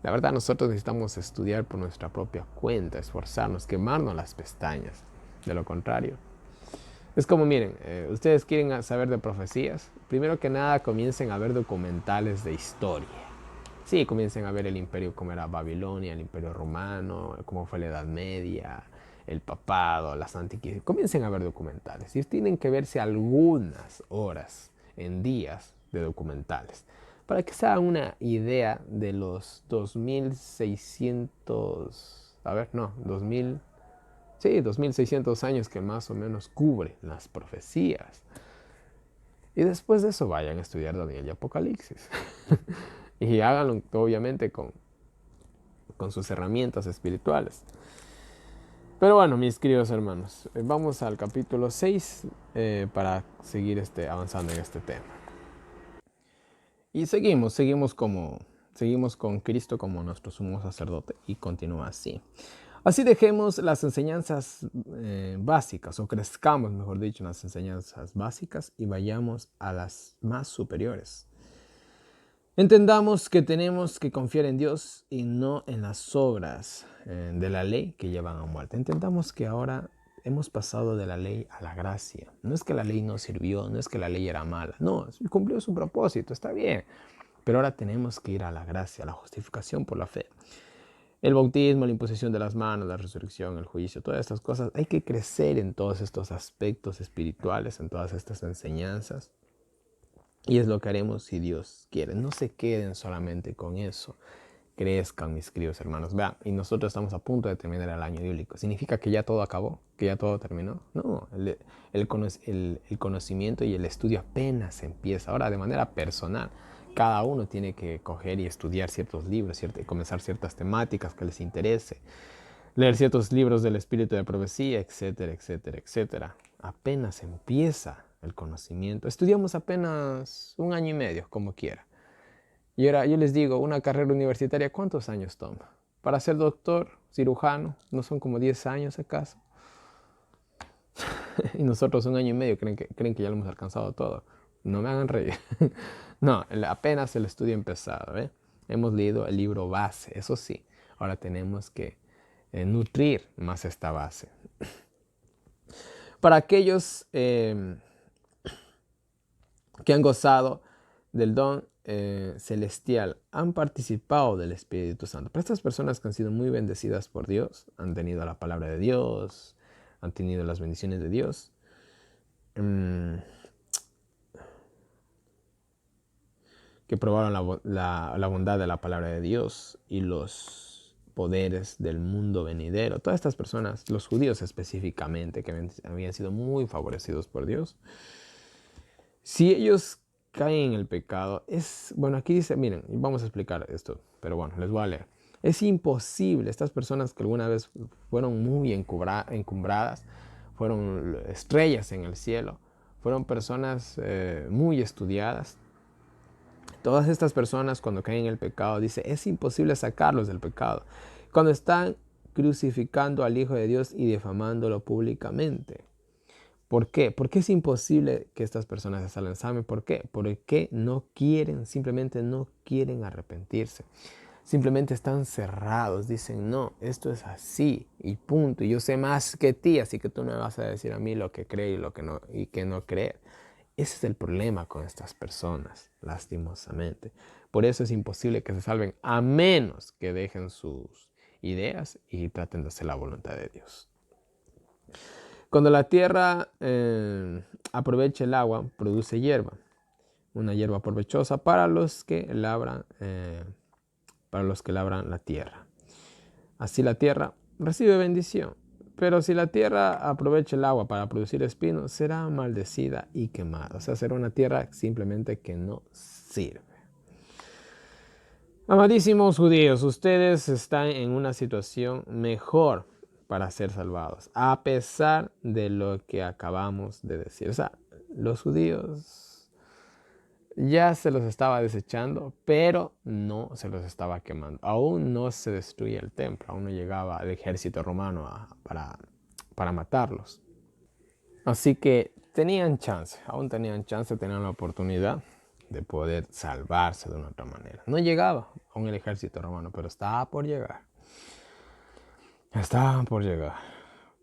La verdad, nosotros necesitamos estudiar por nuestra propia cuenta, esforzarnos, quemarnos las pestañas. De lo contrario, es como, miren, ustedes quieren saber de profecías. Primero que nada, comiencen a ver documentales de historia. Sí, comiencen a ver el imperio, como era Babilonia, el imperio romano, cómo fue la Edad Media, el papado, la Santa Inquisición. Comiencen a ver documentales. Y tienen que verse algunas horas en días de documentales para que se hagan una idea de los 2600, a ver, no, 2000, sí, 2600 años que más o menos cubren las profecías. Y después de eso vayan a estudiar Daniel y Apocalipsis. Y háganlo obviamente con sus herramientas espirituales. Pero bueno, mis queridos hermanos, vamos al capítulo 6 para seguir avanzando en este tema. Y seguimos con Cristo como nuestro sumo sacerdote y continúa así. Así dejemos las enseñanzas básicas, o crezcamos, mejor dicho, en las enseñanzas básicas y vayamos a las más superiores. Entendamos que tenemos que confiar en Dios y no en las obras de la ley que llevan a muerte. Entendamos que ahora hemos pasado de la ley a la gracia. No es que la ley no sirvió, no es que la ley era mala. No, cumplió su propósito, está bien. Pero ahora tenemos que ir a la gracia, a la justificación por la fe. El bautismo, la imposición de las manos, la resurrección, el juicio, todas estas cosas. Hay que crecer en todos estos aspectos espirituales, en todas estas enseñanzas. Y es lo que haremos si Dios quiere. No se queden solamente con eso. Crezcan, mis queridos hermanos. Vean, y nosotros estamos a punto de terminar el año bíblico. ¿Significa que ya todo acabó? ¿Que ya todo terminó? No, el conocimiento y el estudio apenas empieza. Ahora, de manera personal, cada uno tiene que coger y estudiar ciertos libros, comenzar ciertas temáticas que les interese, leer ciertos libros del espíritu de profecía, etcétera, etcétera, etcétera. Apenas empieza el conocimiento. Estudiamos apenas un año y medio, como quiera. Y ahora yo les digo, una carrera universitaria, ¿cuántos años toma? Para ser doctor, cirujano, ¿no son como 10 años acaso? Y nosotros un año y medio creen que ya lo hemos alcanzado todo. No me hagan reír. No, apenas el estudio empezado. Hemos leído el libro base, eso sí. Ahora tenemos que nutrir más esta base. Para aquellos que han gozado del don celestial, han participado del Espíritu Santo. Para estas personas que han sido muy bendecidas por Dios, han tenido la palabra de Dios, han tenido las bendiciones de Dios, que probaron la bondad de la palabra de Dios y los poderes del mundo venidero. Todas estas personas, los judíos específicamente, que habían sido muy favorecidos por Dios, si ellos caen en el pecado, bueno, aquí dice, miren, vamos a explicar esto, pero bueno, les voy a leer. Es imposible, estas personas que alguna vez fueron muy encumbradas, fueron estrellas en el cielo, fueron personas muy estudiadas. Todas estas personas cuando caen en el pecado, dice, es imposible sacarlos del pecado. Cuando están crucificando al Hijo de Dios y difamándolo públicamente. ¿Por qué? Porque es imposible que estas personas se salven. ¿Saben por qué? Porque no quieren, simplemente no quieren arrepentirse. Simplemente están cerrados. Dicen, no, esto es así y punto. Y yo sé más que ti, así que tú no me vas a decir a mí lo que creer y lo que no, y que no creer. Ese es el problema con estas personas, lastimosamente. Por eso es imposible que se salven, a menos que dejen sus ideas y traten de hacer la voluntad de Dios. Cuando la tierra aprovecha el agua, produce hierba, una hierba provechosa para los que labran la tierra. Así la tierra recibe bendición. Pero si la tierra aprovecha el agua para producir espinos, será maldecida y quemada. O sea, será una tierra simplemente que no sirve. Amadísimos judíos, ustedes están en una situación mejor para ser salvados, a pesar de lo que acabamos de decir. O sea, los judíos ya se los estaba desechando, pero no se los estaba quemando. Aún no se destruía el templo, aún no llegaba el ejército romano para matarlos. Así que aún tenían chance, tenían la oportunidad de poder salvarse de una otra manera. No llegaba aún el ejército romano, pero estaba por llegar. Estaban por llegar.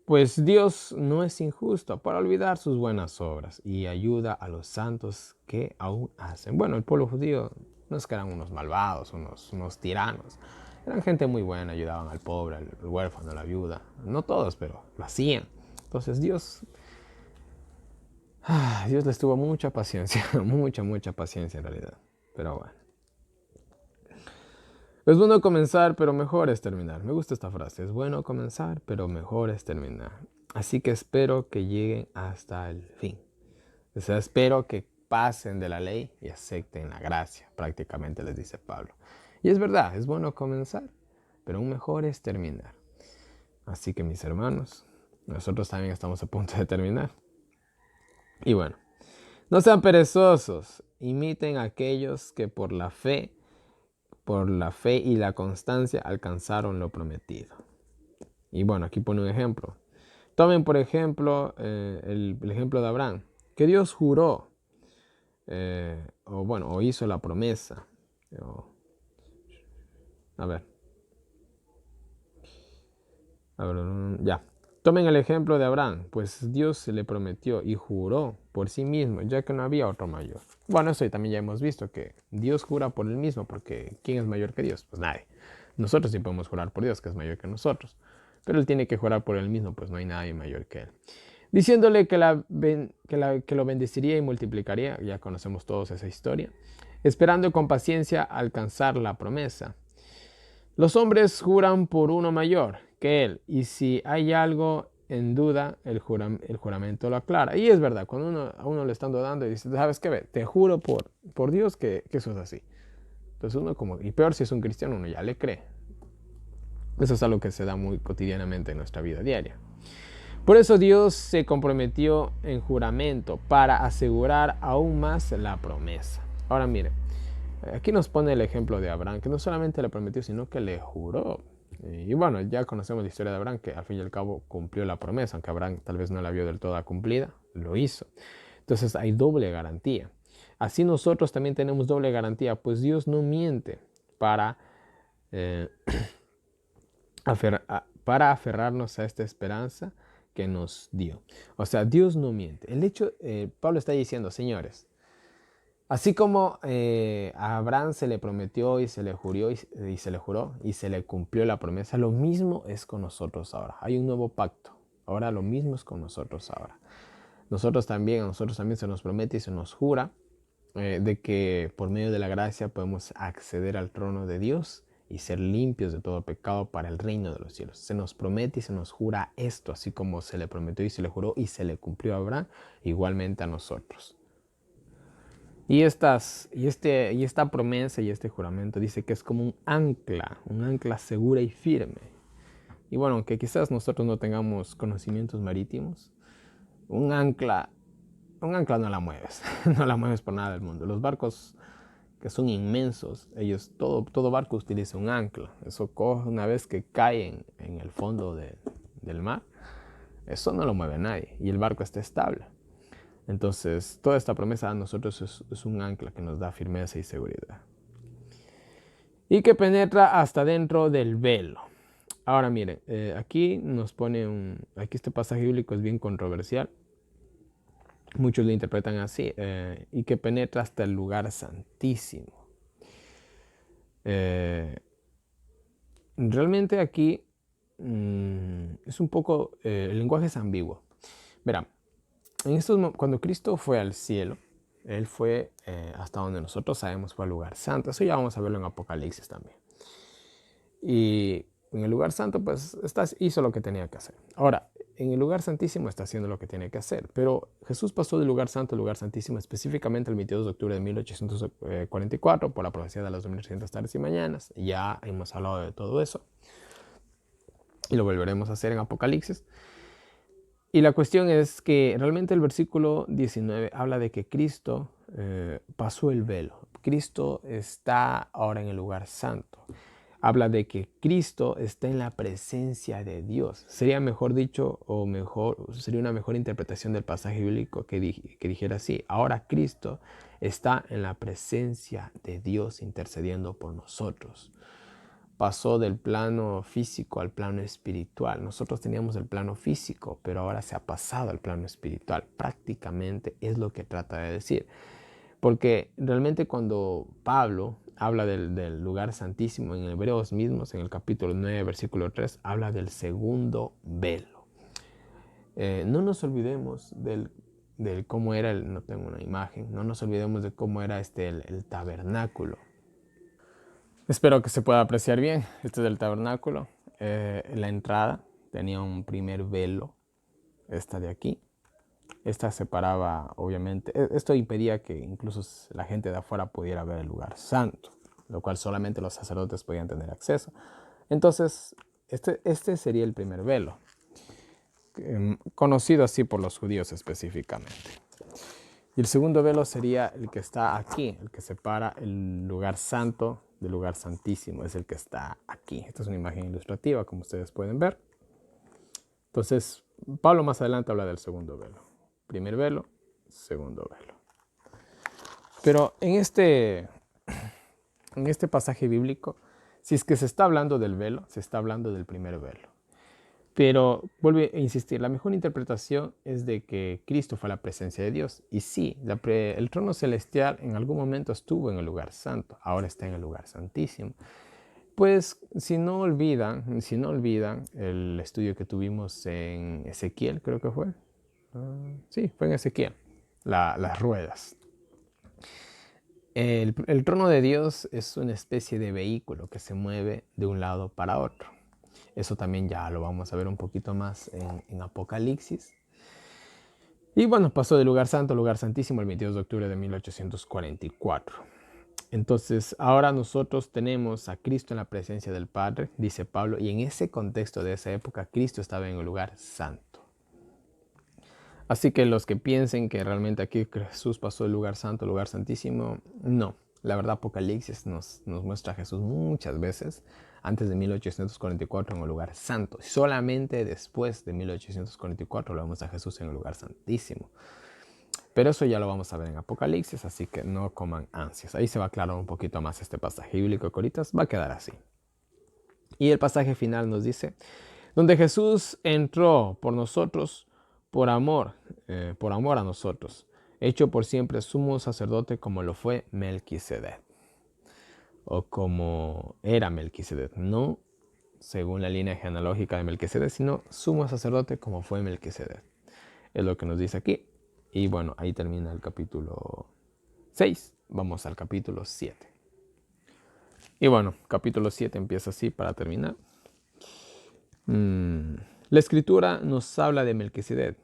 Pues Dios no es injusto para olvidar sus buenas obras y ayuda a los santos que aún hacen. Bueno, el pueblo judío no es que eran unos malvados, unos tiranos. Eran gente muy buena, ayudaban al pobre, al huérfano, a la viuda. No todos, pero lo hacían. Entonces Dios les tuvo mucha paciencia, mucha paciencia en realidad. Pero bueno. Es bueno comenzar, pero mejor es terminar. Me gusta esta frase. Es bueno comenzar, pero mejor es terminar. Así que espero que lleguen hasta el fin. O sea, espero que pasen de la ley y acepten la gracia, prácticamente les dice Pablo. Y es verdad, es bueno comenzar, pero aún mejor es terminar. Así que mis hermanos, nosotros también estamos a punto de terminar. Y bueno, no sean perezosos, imiten a aquellos que por la fe y la constancia alcanzaron lo prometido. Y bueno, aquí pone un ejemplo. Tomen por ejemplo el ejemplo de Abraham, que Dios juró, o hizo la promesa. Ya. Tomen el ejemplo de Abraham, pues Dios se le prometió y juró por sí mismo, ya que no había otro mayor. Bueno, eso también ya hemos visto, que Dios jura por él mismo, porque ¿quién es mayor que Dios? Pues nadie. Nosotros sí podemos jurar por Dios, que es mayor que nosotros, pero él tiene que jurar por él mismo, pues no hay nadie mayor que él. diciéndole que lo bendeciría y multiplicaría. Ya conocemos todos esa historia. Esperando con paciencia alcanzar la promesa. Los hombres juran por uno mayor que él, y si hay algo en duda, el juramento lo aclara. Y es verdad, cuando a uno le están dudando y dice, ¿sabes qué? Te juro por Dios que eso es así. Entonces uno como, y peor si es un cristiano, uno ya le cree. Eso es algo que se da muy cotidianamente en nuestra vida diaria. Por eso Dios se comprometió en juramento para asegurar aún más la promesa. Ahora mire, aquí nos pone el ejemplo de Abraham, que no solamente le prometió, sino que le juró. Y bueno, ya conocemos la historia de Abraham, que al fin y al cabo cumplió la promesa, aunque Abraham tal vez no la vio del todo cumplida, lo hizo. Entonces hay doble garantía. Así nosotros también tenemos doble garantía, pues Dios no miente para, eh, para aferrarnos a esta esperanza que nos dio. O sea, Dios no miente. El hecho, Pablo está diciendo, señores, así como a Abraham se le prometió y se le juró y se le juró y se le cumplió la promesa, lo mismo es con nosotros ahora. Hay un nuevo pacto. Ahora lo mismo es con nosotros ahora. A nosotros también se nos promete y se nos jura de que por medio de la gracia podemos acceder al trono de Dios y ser limpios de todo pecado para el reino de los cielos. Se nos promete y se nos jura esto, así como se le prometió y se le juró y se le cumplió a Abraham, igualmente a nosotros. Y esta promesa y este juramento dice que es como un ancla segura y firme. Y bueno, aunque quizás nosotros no tengamos conocimientos marítimos, un ancla no la mueves, no la mueves por nada del mundo. Los barcos que son inmensos, todo barco utiliza un ancla. Eso coge una vez que cae en el fondo del mar, eso no lo mueve nadie y el barco está estable. Entonces, toda esta promesa a nosotros es un ancla que nos da firmeza y seguridad. Y que penetra hasta dentro del velo. Ahora miren, aquí nos pone aquí este pasaje bíblico es bien controversial. Muchos lo interpretan así, y que penetra hasta el lugar santísimo. Realmente aquí es un poco, el lenguaje es ambiguo. Verán, cuando Cristo fue al cielo, Él fue hasta donde nosotros sabemos fue al lugar santo. Eso ya vamos a verlo en Apocalipsis también. Y en el lugar santo, pues, hizo lo que tenía que hacer. Ahora, en el lugar santísimo está haciendo lo que tiene que hacer. Pero Jesús pasó del lugar santo al lugar santísimo específicamente el 22 de octubre de 1844 por la profecía de las 2300 tardes y mañanas. Ya hemos hablado de todo eso. Y lo volveremos a hacer en Apocalipsis. Y la cuestión es que realmente el versículo 19 habla de que Cristo pasó el velo. Cristo está ahora en el lugar santo. Habla de que Cristo está en la presencia de Dios. Sería mejor dicho, sería una mejor interpretación del pasaje bíblico que dijera así. Ahora Cristo está en la presencia de Dios intercediendo por nosotros. Pasó del plano físico al plano espiritual. Nosotros teníamos el plano físico, pero ahora se ha pasado al plano espiritual. Prácticamente es lo que trata de decir. Porque realmente cuando Pablo habla del lugar santísimo en Hebreos mismos, en el capítulo 9, versículo 3, habla del segundo velo. No nos olvidemos del cómo era, no tengo una imagen, no nos olvidemos de cómo era el tabernáculo. Espero que se pueda apreciar bien. Este es el tabernáculo. La entrada tenía un primer velo, esta de aquí. Esta separaba, obviamente, esto impedía que incluso la gente de afuera pudiera ver el lugar santo, lo cual solamente los sacerdotes podían tener acceso. Entonces, este sería el primer velo, conocido así por los judíos específicamente. Y el segundo velo sería el que está aquí, el que separa el lugar santo del lugar santísimo, es el que está aquí. Esta es una imagen ilustrativa, como ustedes pueden ver. Entonces, Pablo más adelante habla del segundo velo. Primer velo, segundo velo. Pero en este pasaje bíblico, si es que se está hablando del velo, se está hablando del primer velo. Pero vuelvo a insistir, la mejor interpretación es de que Cristo fue la presencia de Dios. Y sí, el trono celestial en algún momento estuvo en el lugar santo, ahora está en el lugar santísimo. Pues si no olvidan el estudio que tuvimos en Ezequiel, creo que fue, Sí, fue en Ezequiel. Las ruedas. El trono de Dios es una especie de vehículo que se mueve de un lado para otro. Eso también ya lo vamos a ver un poquito más en Apocalipsis. Y bueno, pasó del lugar santo al lugar santísimo el 22 de octubre de 1844. Entonces, ahora nosotros tenemos a Cristo en la presencia del Padre, dice Pablo, y en ese contexto de esa época, Cristo estaba en el lugar santo. Así que los que piensen que realmente aquí Jesús pasó del lugar santo al lugar santísimo, no. La verdad, Apocalipsis nos muestra a Jesús muchas veces antes de 1844 en el lugar santo. Solamente después de 1844 lo vemos a Jesús en el lugar santísimo. Pero eso ya lo vamos a ver en Apocalipsis, así que no coman ansias. Ahí se va a aclarar un poquito más este pasaje bíblico que ahorita va a quedar así. Y el pasaje final nos dice, donde Jesús entró por nosotros, por amor a nosotros, hecho por siempre sumo sacerdote como lo fue Melquisedec, o como era Melquisedec, no según la línea genealógica de Melquisedec, sino sumo sacerdote como fue Melquisedec. Es lo que nos dice aquí. Y bueno, ahí termina el capítulo 6. Vamos al capítulo 7. Y bueno, capítulo 7 empieza así para terminar. La escritura nos habla de Melquisedec,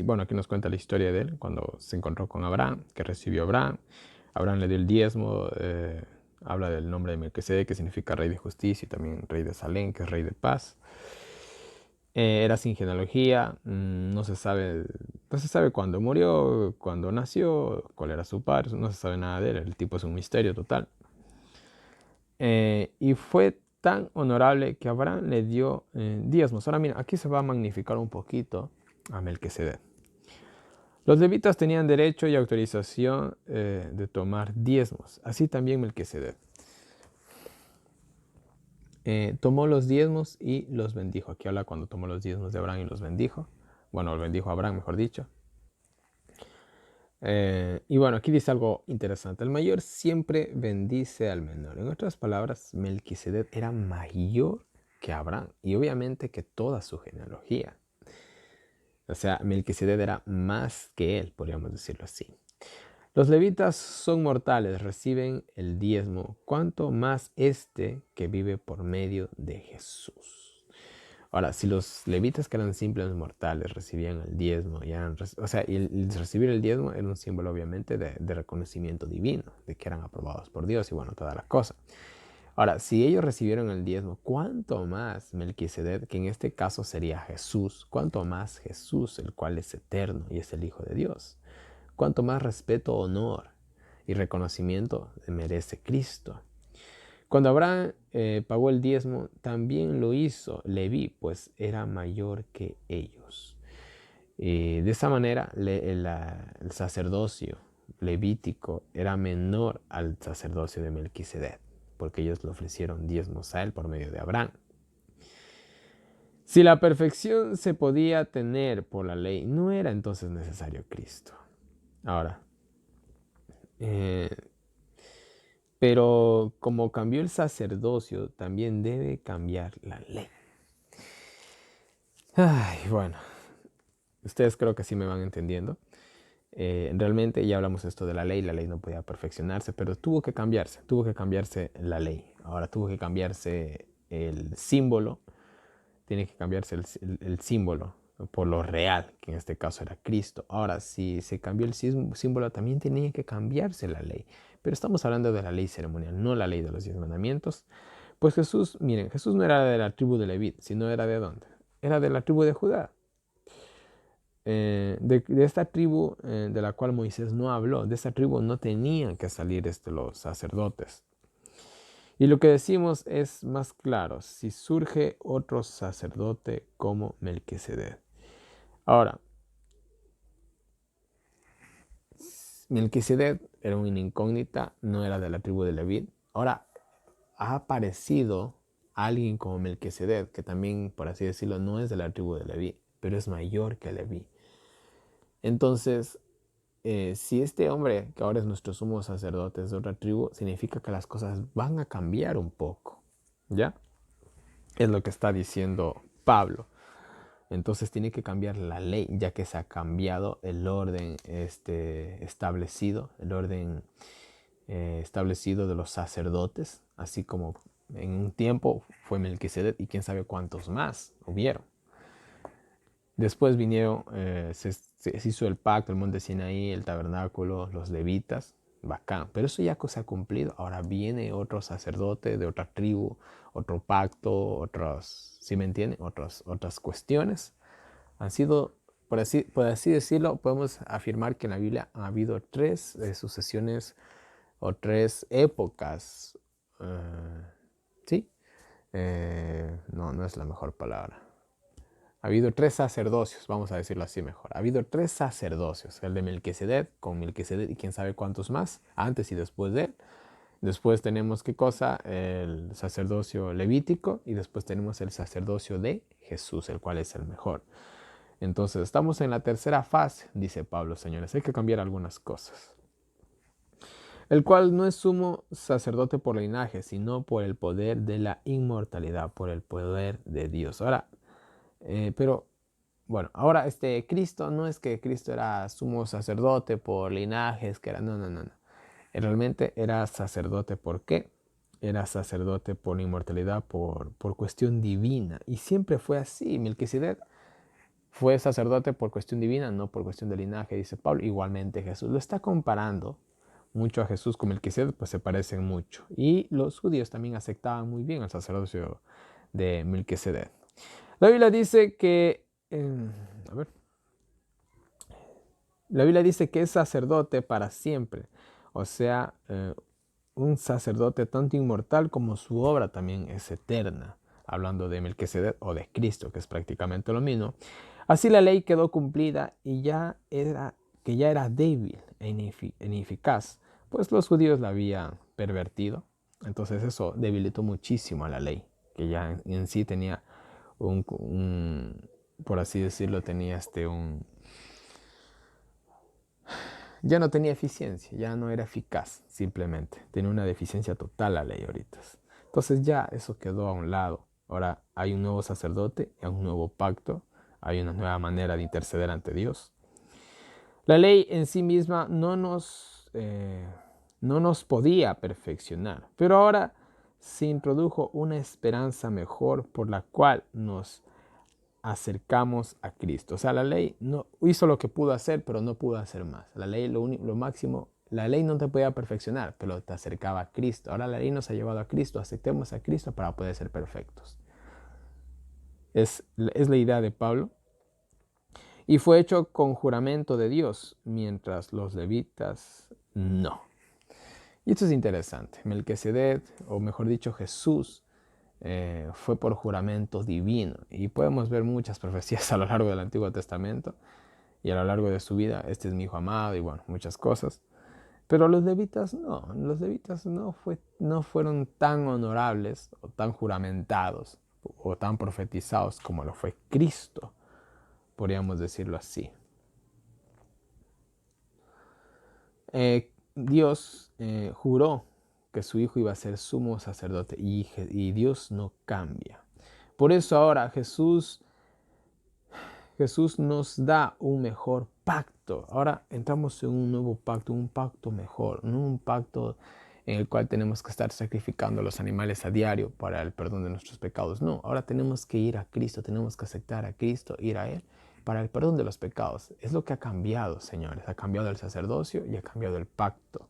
bueno, aquí nos cuenta la historia de él cuando se encontró con Abraham, que recibió Abraham. Abraham le dio el diezmo, habla del nombre de Melquisedec, que significa rey de justicia, y también rey de Salem, que es rey de paz. Era sin genealogía, no se sabe cuándo murió, cuándo nació, cuál era su padre, no se sabe nada de él, el tipo es un misterio total. Y fue tan honorable que Abraham le dio diezmos. Ahora mira, aquí se va a magnificar un poquito a Melquisedec. Los levitas tenían derecho y autorización de tomar diezmos, así también Melquisedec. Tomó los diezmos y los bendijo. Aquí habla cuando tomó los diezmos de Abraham y los bendijo. Bueno, lo bendijo a Abraham, mejor dicho. Y bueno, aquí dice algo interesante. El mayor siempre bendice al menor. En otras palabras, Melquisedec era mayor que Abraham y obviamente que toda su genealogía. O sea, Melquisedec era más que él, podríamos decirlo así. Los levitas son mortales, reciben el diezmo, cuanto más este que vive por medio de Jesús. Ahora, si los levitas que eran simples mortales recibían el diezmo, y el recibir el diezmo era un símbolo obviamente de reconocimiento divino, de que eran aprobados por Dios y bueno, toda la cosa. Ahora, si ellos recibieron el diezmo, ¿cuánto más Melquisedec, que en este caso sería Jesús, cuánto más Jesús, el cual es eterno y es el Hijo de Dios? Cuánto más respeto, honor y reconocimiento merece Cristo. Cuando Abraham pagó el diezmo, también lo hizo Leví, pues era mayor que ellos. De esa manera, el sacerdocio levítico era menor al sacerdocio de Melquisedec, porque ellos le ofrecieron diezmos a él por medio de Abraham. Si la perfección se podía tener por la ley, no era entonces necesario Cristo. Ahora, pero como cambió el sacerdocio, también debe cambiar la ley. Ay, bueno, ustedes creo que sí me van entendiendo. Realmente ya hablamos esto de la ley no podía perfeccionarse, pero tuvo que cambiarse la ley. Ahora tuvo que cambiarse el símbolo, tiene que cambiarse el símbolo por lo real, que en este caso era Cristo. Ahora, si se cambió el símbolo, también tenía que cambiarse la ley. Pero estamos hablando de la ley ceremonial, no la ley de los 10 mandamientos. Pues Jesús, miren, Jesús no era de la tribu de Leví, sino era de dónde? Era de la tribu de Judá. De esta tribu de la cual Moisés no habló, de esta tribu no tenían que salir los sacerdotes. Y lo que decimos es más claro, si surge otro sacerdote como Melquisedec. Ahora, Melquisedec era una incógnita, no era de la tribu de Leví. Ahora, ha aparecido alguien como Melquisedec, que también, por así decirlo, no es de la tribu de Leví, pero es mayor que Leví. Entonces, si este hombre, que ahora es nuestro sumo sacerdote, es de otra tribu, significa que las cosas van a cambiar un poco, ¿ya? Es lo que está diciendo Pablo. Entonces tiene que cambiar la ley, ya que se ha cambiado el orden establecido, el orden establecido de los sacerdotes, así como en un tiempo fue Melquisedec y quién sabe cuántos más hubieron. Después vinieron, se hizo el pacto, el monte Sinaí, el tabernáculo, los levitas, bacán. Pero eso ya se ha cumplido. Ahora viene otro sacerdote de otra tribu, otro pacto, otros, ¿sí me entienden? Otras cuestiones. Han sido, por así decirlo, podemos afirmar que en la Biblia ha habido tres sucesiones o tres épocas. ¿Sí? No es la mejor palabra. Ha habido tres sacerdocios, vamos a decirlo así mejor. Ha habido tres sacerdocios, el de Melquisedec, con Melquisedec y quién sabe cuántos más, antes y después de él. Después tenemos, ¿qué cosa? El sacerdocio levítico y después tenemos el sacerdocio de Jesús, el cual es el mejor. Entonces, estamos en la tercera fase, dice Pablo, señores. Hay que cambiar algunas cosas. El cual no es sumo sacerdote por linaje, sino por el poder de la inmortalidad, por el poder de Dios. Ahora, pero bueno, ahora Cristo no es que Cristo era sumo sacerdote por linajes, que era, no. Realmente era sacerdote, ¿por qué? Era sacerdote por inmortalidad, por cuestión divina. Y siempre fue así. Melquisedec fue sacerdote por cuestión divina, no por cuestión de linaje, dice Pablo. Igualmente Jesús lo está comparando mucho a Jesús con Melquisedec, pues se parecen mucho. Y los judíos también aceptaban muy bien el sacerdocio de Melquisedec. La Biblia dice que, la Biblia dice que es sacerdote para siempre. O sea, un sacerdote tanto inmortal como su obra también es eterna. Hablando de Melquisedec o de Cristo, que es prácticamente lo mismo. Así la ley quedó cumplida y ya era débil e ineficaz, pues los judíos la habían pervertido. Entonces eso debilitó muchísimo a la ley, que ya en sí tenía por así decirlo, tenía ya no tenía eficiencia, ya no era eficaz, simplemente. Tenía una deficiencia total la ley ahorita. Entonces ya eso quedó a un lado. Ahora hay un nuevo sacerdote, hay un nuevo pacto, hay una nueva manera de interceder ante Dios. La ley en sí misma no nos podía perfeccionar, pero ahora se introdujo una esperanza mejor por la cual nos acercamos a Cristo. O sea, la ley no hizo lo que pudo hacer, pero no pudo hacer más. La ley, lo máximo, la ley no te podía perfeccionar, pero te acercaba a Cristo. Ahora la ley nos ha llevado a Cristo. Aceptemos a Cristo para poder ser perfectos. Es la idea de Pablo. Y fue hecho con juramento de Dios, mientras los levitas no. Y esto es interesante. Melquisedec, o mejor dicho, Jesús, fue por juramento divino. Y podemos ver muchas profecías a lo largo del Antiguo Testamento y a lo largo de su vida. Este es mi hijo amado y bueno, muchas cosas. Pero los levitas no fueron tan honorables o tan juramentados o tan profetizados como lo fue Cristo, podríamos decirlo así. Dios juró que su hijo iba a ser sumo sacerdote y Dios no cambia. Por eso ahora Jesús nos da un mejor pacto. Ahora entramos en un nuevo pacto, un pacto mejor, no un pacto en el cual tenemos que estar sacrificando a los animales a diario para el perdón de nuestros pecados. No, ahora tenemos que ir a Cristo, tenemos que aceptar a Cristo, ir a Él para el perdón de los pecados. Es lo que ha cambiado, señores. Ha cambiado el sacerdocio y ha cambiado el pacto.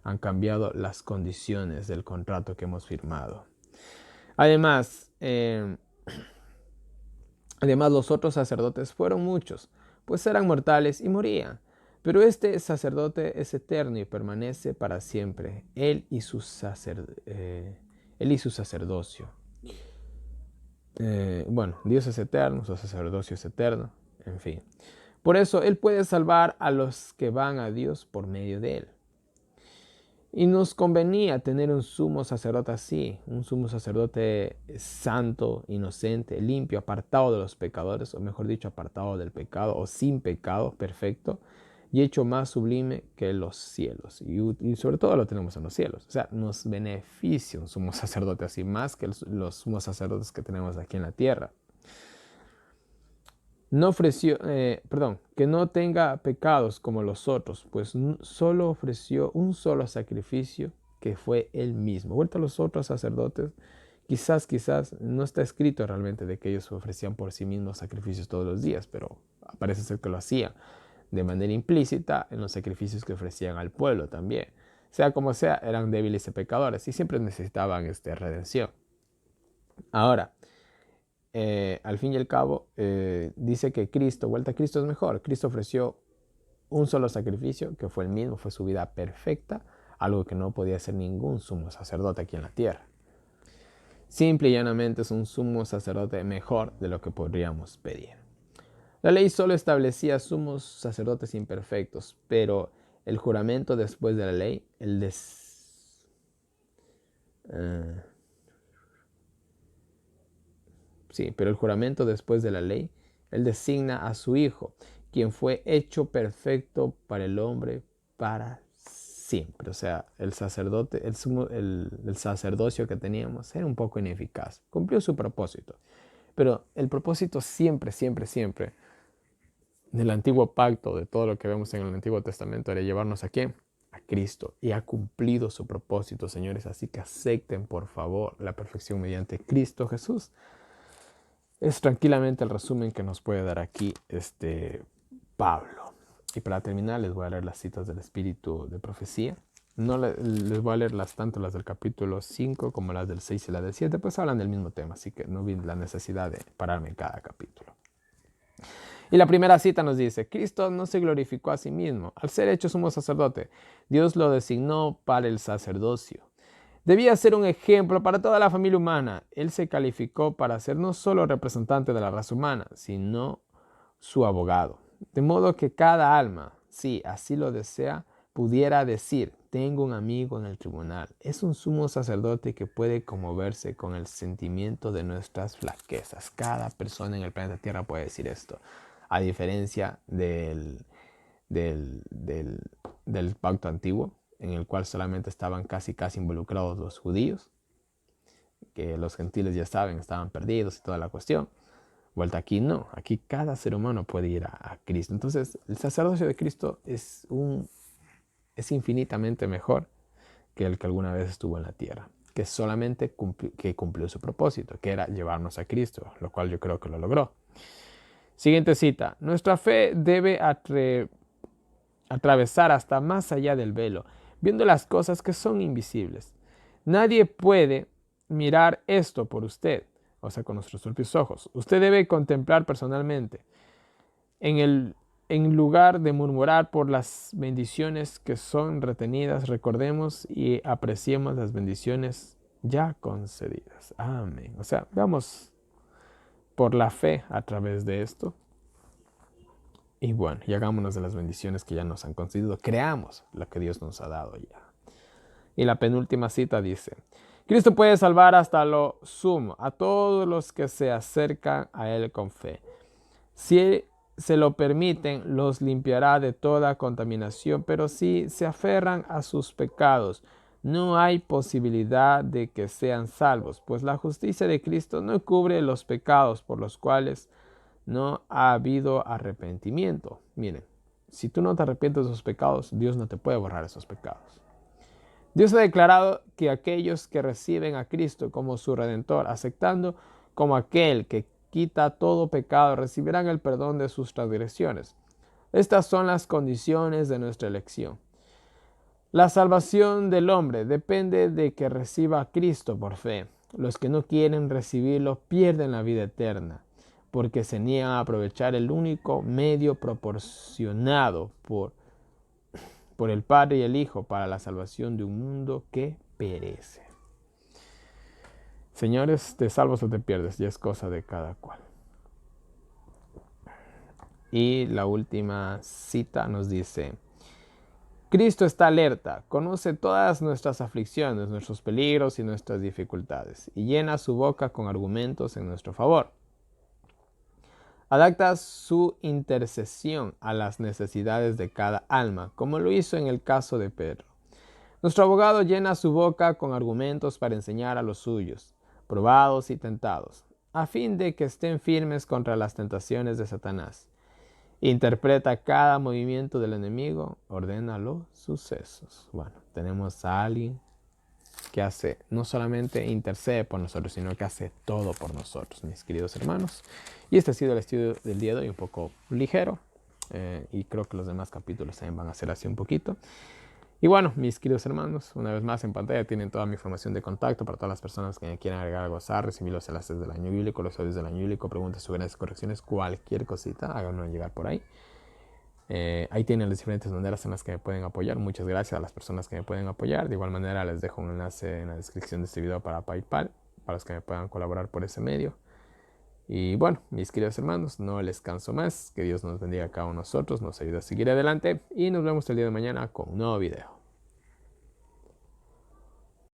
Han cambiado las condiciones del contrato que hemos firmado. Además, los otros sacerdotes fueron muchos, pues eran mortales y morían. Pero este sacerdote es eterno y permanece para siempre, él y su sacerdocio. Dios es eterno, su sacerdocio es eterno, en fin. Por eso Él puede salvar a los que van a Dios por medio de Él. Y nos convenía tener un sumo sacerdote así, un sumo sacerdote santo, inocente, limpio, apartado de los pecadores, o mejor dicho, apartado del pecado, o sin pecado, perfecto, y hecho más sublime que los cielos. Y sobre todo lo tenemos en los cielos. O sea, nos beneficia un sumo sacerdote así, más que los sumos sacerdotes que tenemos aquí en la tierra. no ofreció, que no tenga pecados como los otros, pues solo ofreció un solo sacrificio, que fue él mismo. Vuelta a los otros sacerdotes, quizás no está escrito realmente de que ellos ofrecían por sí mismos sacrificios todos los días, pero parece ser que lo hacían de manera implícita en los sacrificios que ofrecían al pueblo también. Sea como sea, eran débiles y pecadores y siempre necesitaban redención. Ahora, al fin y al cabo, dice que vuelta a Cristo es mejor. Cristo ofreció un solo sacrificio, que fue el mismo, fue su vida perfecta, algo que no podía hacer ningún sumo sacerdote aquí en la tierra. Simple y llanamente es un sumo sacerdote mejor de lo que podríamos pedir. La ley solo establecía sumos sacerdotes imperfectos, pero el juramento después de la ley, pero el juramento después de la ley, él designa a su Hijo, quien fue hecho perfecto para el hombre para siempre. O sea, el sacerdote, el sacerdocio que teníamos era un poco ineficaz. Cumplió su propósito. Pero el propósito siempre del antiguo pacto, de todo lo que vemos en el Antiguo Testamento, era llevarnos ¿a quién? A Cristo. Y ha cumplido su propósito, señores. Así que acepten, por favor, la perfección mediante Cristo Jesús. Es tranquilamente el resumen que nos puede dar aquí Pablo. Y para terminar les voy a leer las citas del Espíritu de Profecía. No les voy a leer tanto las del capítulo 5 como las del 6 y la del 7, pues hablan del mismo tema, así que no vi la necesidad de pararme en cada capítulo. Y la primera cita nos dice, Cristo no se glorificó a sí mismo. Al ser hecho sumo sacerdote, Dios lo designó para el sacerdocio. Debía ser un ejemplo para toda la familia humana. Él se calificó para ser no solo representante de la raza humana, sino su abogado. De modo que cada alma, si así lo desea, pudiera decir, tengo un amigo en el tribunal. Es un sumo sacerdote que puede conmoverse con el sentimiento de nuestras flaquezas. Cada persona en el planeta Tierra puede decir esto. A diferencia del pacto antiguo, en el cual solamente estaban casi involucrados los judíos, que los gentiles ya saben, estaban perdidos y toda la cuestión. Vuelta aquí no, aquí cada ser humano puede ir a Cristo. Entonces el sacerdocio de Cristo es infinitamente mejor que el que alguna vez estuvo en la tierra, que solamente cumplió su propósito, que era llevarnos a Cristo, lo cual yo creo que lo logró. Siguiente cita, nuestra fe debe atravesar hasta más allá del velo, viendo las cosas que son invisibles. Nadie puede mirar esto por usted, o sea, con nuestros propios ojos. Usted debe contemplar personalmente. En lugar de murmurar por las bendiciones que son retenidas, recordemos y apreciemos las bendiciones ya concedidas. Amén. O sea, veamos por la fe a través de esto. Y bueno, y hagámonos de las bendiciones que ya nos han concedido. Creamos lo que Dios nos ha dado ya. Y la penúltima cita dice, Cristo puede salvar hasta lo sumo a todos los que se acercan a Él con fe. Si se lo permiten, los limpiará de toda contaminación, pero si se aferran a sus pecados, no hay posibilidad de que sean salvos, pues la justicia de Cristo no cubre los pecados por los cuales no ha habido arrepentimiento. Miren, si tú no te arrepientes de sus pecados, Dios no te puede borrar esos pecados. Dios ha declarado que aquellos que reciben a Cristo como su Redentor, aceptando como aquel que quita todo pecado, recibirán el perdón de sus transgresiones. Estas son las condiciones de nuestra elección. La salvación del hombre depende de que reciba a Cristo por fe. Los que no quieren recibirlo pierden la vida eterna, porque se niegan a aprovechar el único medio proporcionado por el Padre y el Hijo para la salvación de un mundo que perece. Señores, te salvas o te pierdes, y es cosa de cada cual. Y la última cita nos dice, Cristo está alerta, conoce todas nuestras aflicciones, nuestros peligros y nuestras dificultades, y llena su boca con argumentos en nuestro favor. Adapta su intercesión a las necesidades de cada alma, como lo hizo en el caso de Pedro. Nuestro abogado llena su boca con argumentos para enseñar a los suyos, probados y tentados. a fin de que estén firmes contra las tentaciones de Satanás. Interpreta cada movimiento del enemigo, ordena los sucesos. Bueno, tenemos a alguien que hace, no solamente intercede por nosotros, sino que hace todo por nosotros, mis queridos hermanos. Y este ha sido el estudio del día de hoy, un poco ligero. Y creo que los demás capítulos también van a ser así un poquito. Y bueno, mis queridos hermanos, una vez más en pantalla tienen toda mi información de contacto para todas las personas que quieran agregar algo a recibir los enlaces del año bíblico, los audios del año bíblico, preguntas, sugerencias, correcciones, cualquier cosita, háganlo llegar por ahí. Ahí tienen las diferentes maneras en las que me pueden apoyar. Muchas gracias a las personas que me pueden apoyar. De igual manera les dejo un enlace en la descripción de este video para PayPal, para los que me puedan colaborar por ese medio. Y bueno, mis queridos hermanos, no les canso más. Que Dios nos bendiga a cada uno de nosotros, nos ayude a seguir adelante y nos vemos el día de mañana con un nuevo video.